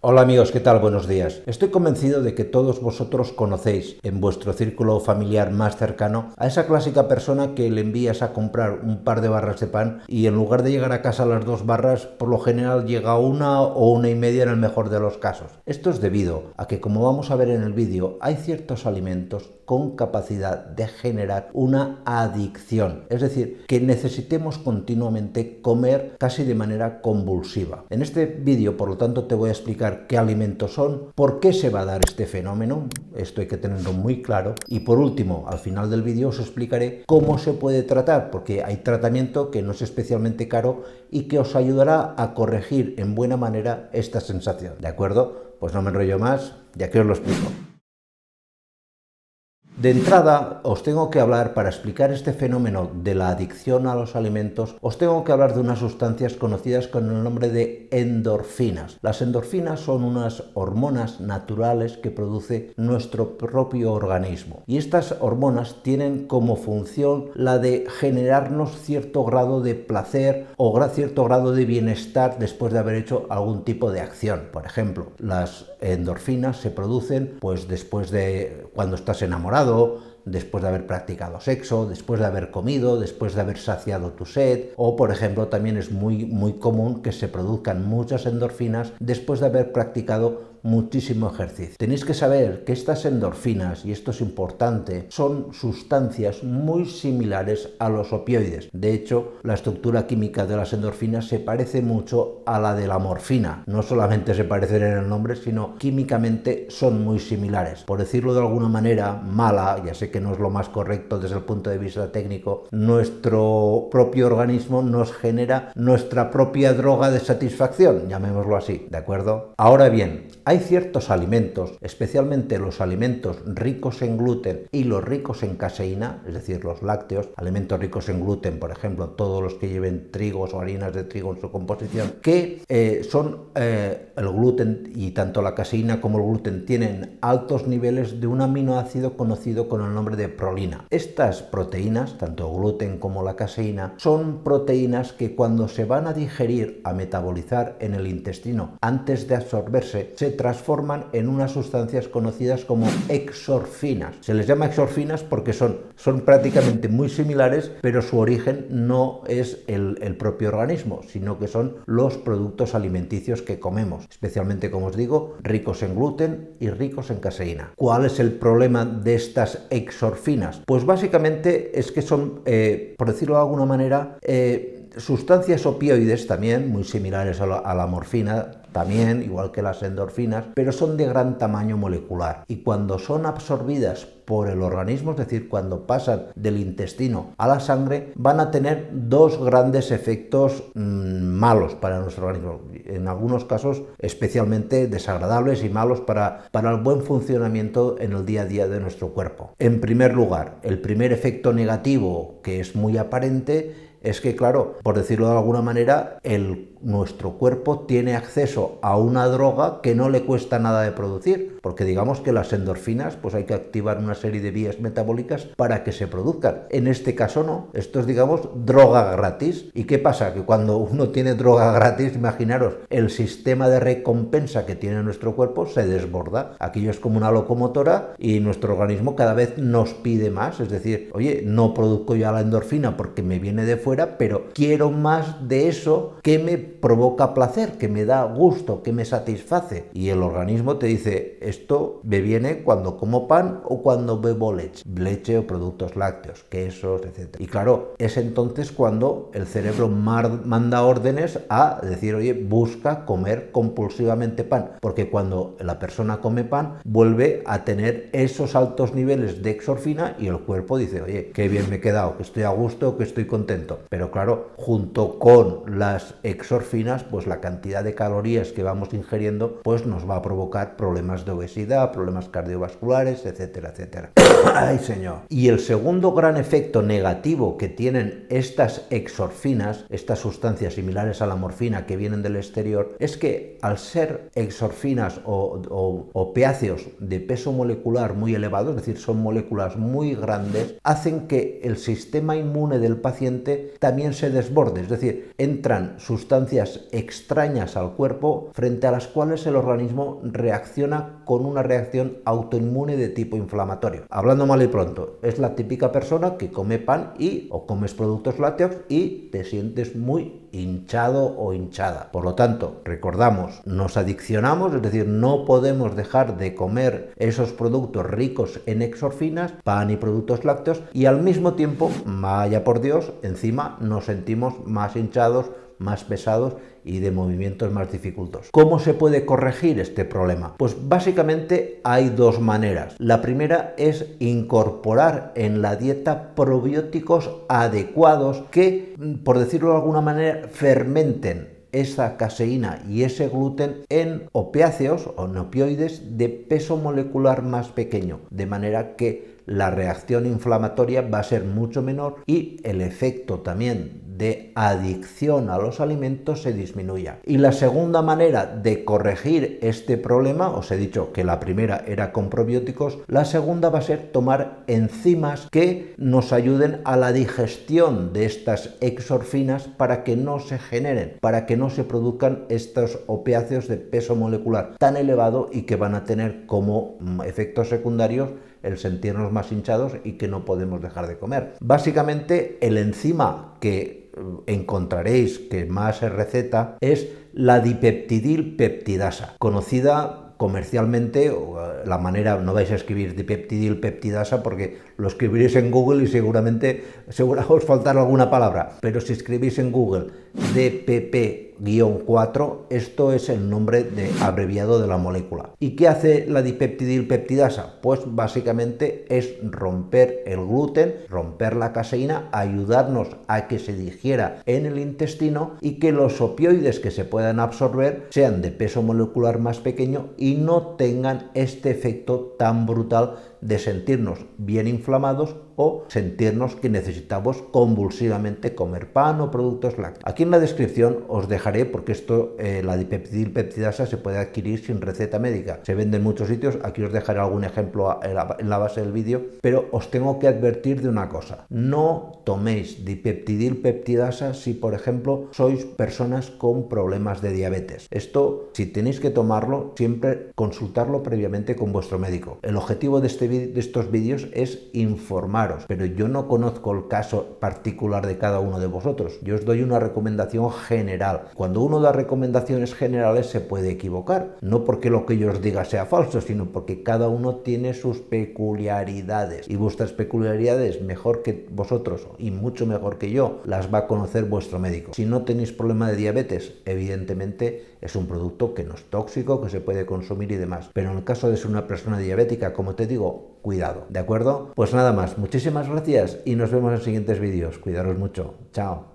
Hola amigos, ¿qué tal? Buenos días. Estoy convencido de que todos vosotros conocéis en vuestro círculo familiar más cercano a esa clásica persona que le envías a comprar un par de barras de pan y en lugar de llegar a casa las 2 barras, por lo general llega una o una y media en el mejor de los casos. Esto es debido a que, como vamos a ver en el vídeo, hay ciertos alimentos con capacidad de generar una adicción, es decir, que necesitemos continuamente comer casi de manera convulsiva. En este vídeo, por lo tanto, te voy a explicar qué alimentos son, por qué se va a dar este fenómeno, esto hay que tenerlo muy claro, y por último, al final del vídeo os explicaré cómo se puede tratar, porque hay tratamiento que no es especialmente caro y que os ayudará a corregir en buena manera esta sensación, ¿de acuerdo? Pues no me enrollo más, ya que os lo explico. De entrada, os tengo que hablar, para explicar este fenómeno de la adicción a los alimentos, os tengo que hablar de unas sustancias conocidas con el nombre de endorfinas. Las endorfinas son unas hormonas naturales que produce nuestro propio organismo. Y estas hormonas tienen como función la de generarnos cierto grado de placer o cierto grado de bienestar después de haber hecho algún tipo de acción. Por ejemplo, las endorfinas se producen pues después de cuando estás enamorado, después de haber practicado sexo, después de haber comido, después de haber saciado tu sed, o por ejemplo también es muy común que se produzcan muchas endorfinas después de haber practicado muchísimo ejercicio. Tenéis que saber que estas endorfinas, y esto es importante, son sustancias muy similares a los opioides. De hecho, la estructura química de las endorfinas se parece mucho a la de la morfina. No solamente se parecen en el nombre, sino químicamente son muy similares. Por decirlo de alguna manera mala, ya sé que no es lo más correcto desde el punto de vista técnico, nuestro propio organismo nos genera nuestra propia droga de satisfacción, llamémoslo así, ¿de acuerdo? Ahora bien, hay ciertos alimentos, especialmente los alimentos ricos en gluten y los ricos en caseína, es decir, los lácteos, alimentos ricos en gluten, por ejemplo, todos los que lleven trigos o harinas de trigo en su composición, que el gluten y tanto la caseína como el gluten tienen altos niveles de un aminoácido conocido con el nombre de prolina. Estas proteínas, tanto el gluten como la caseína, son proteínas que cuando se van a digerir, a metabolizar en el intestino antes de absorberse, se transforman en unas sustancias conocidas como exorfinas. Se les llama exorfinas porque son prácticamente muy similares, pero su origen no es el propio organismo, sino que son los productos alimenticios que comemos, especialmente, como os digo, ricos en gluten y ricos en caseína. ¿Cuál es el problema de estas exorfinas? Pues básicamente es que son, por decirlo de alguna manera, sustancias opioides también, muy similares a la morfina, también, igual que las endorfinas, pero son de gran tamaño molecular. Y cuando son absorbidas por el organismo, es decir, cuando pasan del intestino a la sangre, van a tener dos grandes efectos malos para nuestro organismo. En algunos casos especialmente desagradables y malos para el buen funcionamiento en el día a día de nuestro cuerpo. En primer lugar, el primer efecto negativo, que es muy aparente, es que, claro, por decirlo de alguna manera, nuestro cuerpo tiene acceso a una droga que no le cuesta nada de producir, porque digamos que las endorfinas, pues hay que activar una serie de vías metabólicas para que se produzcan. En este caso no, esto es, digamos, droga gratis. ¿Y qué pasa? Que cuando uno tiene droga gratis, imaginaros, el sistema de recompensa que tiene nuestro cuerpo se desborda. Aquello es como una locomotora y nuestro organismo cada vez nos pide más, es decir, oye, no produzco ya la endorfina porque me viene de fuera, pero quiero más de eso que me provoca placer, que me da gusto, que me satisface. Y el organismo te dice, esto me viene cuando como pan o cuando bebo leche o productos lácteos, quesos, etc. Y claro, es entonces cuando el cerebro manda órdenes a decir, oye, busca comer compulsivamente pan, porque cuando la persona come pan, vuelve a tener esos altos niveles de exorfina y el cuerpo dice, oye, qué bien me he quedado, que estoy a gusto, que estoy contento. Pero claro, junto con las exorfinas, pues la cantidad de calorías que vamos ingiriendo, pues nos va a provocar problemas de obesidad, problemas cardiovasculares, etcétera, etcétera. ¡Ay, señor! Y el segundo gran efecto negativo que tienen estas exorfinas, estas sustancias similares a la morfina que vienen del exterior, es que al ser exorfinas o opiáceos de peso molecular muy elevado, es decir, son moléculas muy grandes, hacen que el sistema inmune del paciente también se desborde, es decir, entran sustancias sustancias extrañas al cuerpo frente a las cuales el organismo reacciona con una reacción autoinmune de tipo inflamatorio. Hablando mal y pronto, es la típica persona que come pan o comes productos lácteos y te sientes muy hinchado o hinchada. Por lo tanto, recordamos, nos adiccionamos, es decir, no podemos dejar de comer esos productos ricos en exorfinas, pan y productos lácteos, y al mismo tiempo, vaya por Dios, encima nos sentimos más hinchados, más pesados y de movimientos más dificultosos. ¿Cómo se puede corregir este problema? Pues básicamente hay dos maneras. La primera es incorporar en la dieta probióticos adecuados que, por decirlo de alguna manera, fermenten esa caseína y ese gluten en opiáceos o en opioides de peso molecular más pequeño, de manera que la reacción inflamatoria va a ser mucho menor y el efecto también de adicción a los alimentos se disminuya. Y la segunda manera de corregir este problema, os he dicho que la primera era con probióticos, la segunda va a ser tomar enzimas que nos ayuden a la digestión de estas exorfinas para que no se generen, para que no se produzcan estos opiáceos de peso molecular tan elevado y que van a tener como efectos secundarios el sentirnos más hinchados y que no podemos dejar de comer. Básicamente, el enzima que encontraréis que más se receta es la dipeptidilpeptidasa, conocida comercialmente, la manera, no vais a escribir dipeptidilpeptidasa porque lo escribiréis en Google y seguramente os faltará alguna palabra, pero si escribís en Google DPP-4, esto es el nombre abreviado de la molécula. ¿Y qué hace la dipeptidilpeptidasa? Pues básicamente es romper el gluten, romper la caseína, ayudarnos a que se digiera en el intestino y que los opioides que se puedan absorber sean de peso molecular más pequeño y no tengan este efecto tan brutal de sentirnos bien inflamados o sentirnos que necesitamos convulsivamente comer pan o productos lácteos. Aquí en la descripción os dejaré, porque esto, la dipeptidilpeptidasa se puede adquirir sin receta médica, se vende en muchos sitios, aquí os dejaré algún ejemplo en la base del vídeo, pero os tengo que advertir de una cosa: no toméis dipeptidilpeptidasa si, por ejemplo, sois personas con problemas de diabetes. Esto, si tenéis que tomarlo, siempre consultarlo previamente con vuestro médico. El objetivo de estos vídeos es informaros, pero yo no conozco el caso particular de cada uno de vosotros. Yo os doy una recomendación general. Cuando uno da recomendaciones generales se puede equivocar, no porque lo que yo os diga sea falso, sino porque cada uno tiene sus peculiaridades, y vuestras peculiaridades, mejor que vosotros y mucho mejor que yo, las va a conocer vuestro médico. Si no tenéis problema de diabetes, evidentemente es un producto que no es tóxico, que se puede consumir y demás, pero en el caso de ser una persona diabética, como te digo, cuidado, ¿de acuerdo? Pues nada más, muchísimas gracias y nos vemos en siguientes vídeos. Cuidaros mucho. Chao.